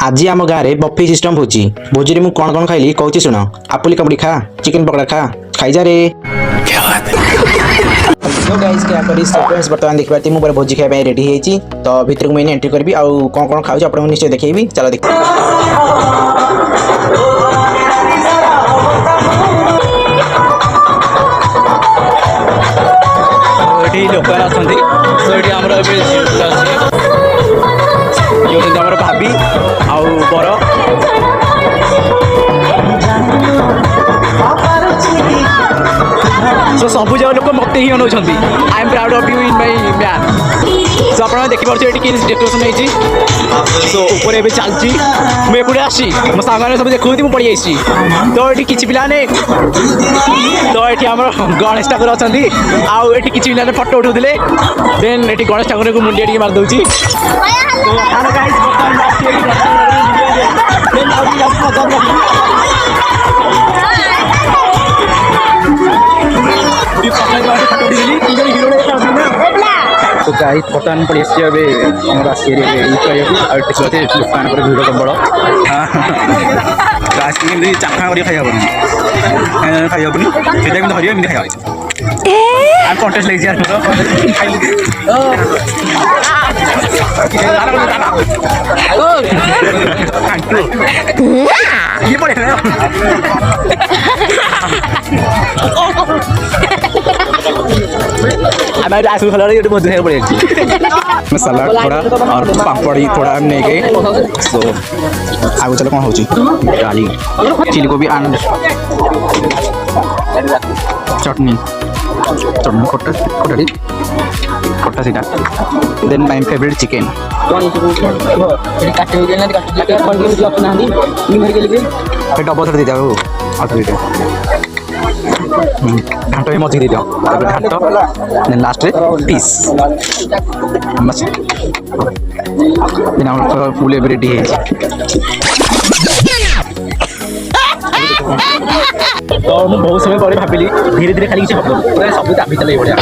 आज आम गाँव में बफे सिस्टम होची भोजी में कौन कौन खाइली कहूँ शुण आपुली कबड़ी खा चिकेन पकड़ा खा खाई जा रे तो गाइस क्या करी फ्रेंड्स बर्तमान देखि पाती मुझे भोजी खाଇବା रेडी होईची तो भीतर को मैंने एंट्री करी आउ कौन कौन खाऊँ आपको निश्चय देखी चलो देख लोकल आमर भाभी आउ बर सो सब जगह लोक मत ही अनाउं I am proud of you in my man so आप देखिए ये डेकोरेशन होती सो ऊपर ए चलती मुझे आसी मो सांग सब देखा मुझे पड़ी जाइए तो ये किसी पिला ने तो ये आम गणेश ठाकुर अच्छा आउ ये किसी पिला फटो उठाते देन ये गणेश ठाकुर को मुंडिया मारिदे तो गाइस बर्तमान पड़ी दुकान पर भिड़ प्रबल आइसक्रीम चाखा कर खाई हेबनी से धरिए एमती खाई कंटेस्ट लगे सलाद थोड़ा और पापड़ थोड़ा नहीं गए सो आगे चलो कौन हो डाली चिली कोबी एंड चटनी चटनी खट्टा खट्टा खट्टा सीटा then my favourite chicken double थोड़ा दे जाओ घाट भी मझी दे दियो घाट देन लास्ट पीस बस फुल एवं रेडी तो मुझे बहुत समय पर भाविली धीरे धीरे खाली हम सब दाबी चल बढ़िया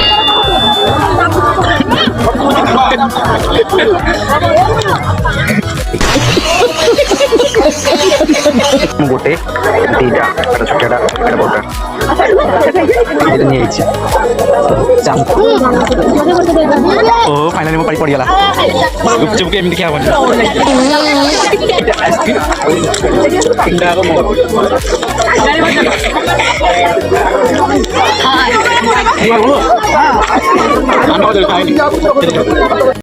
गोटे दीटा छोटा बड़ा ओ फाइनली मो पड़ी गला गुपचुप के एमती क्या बन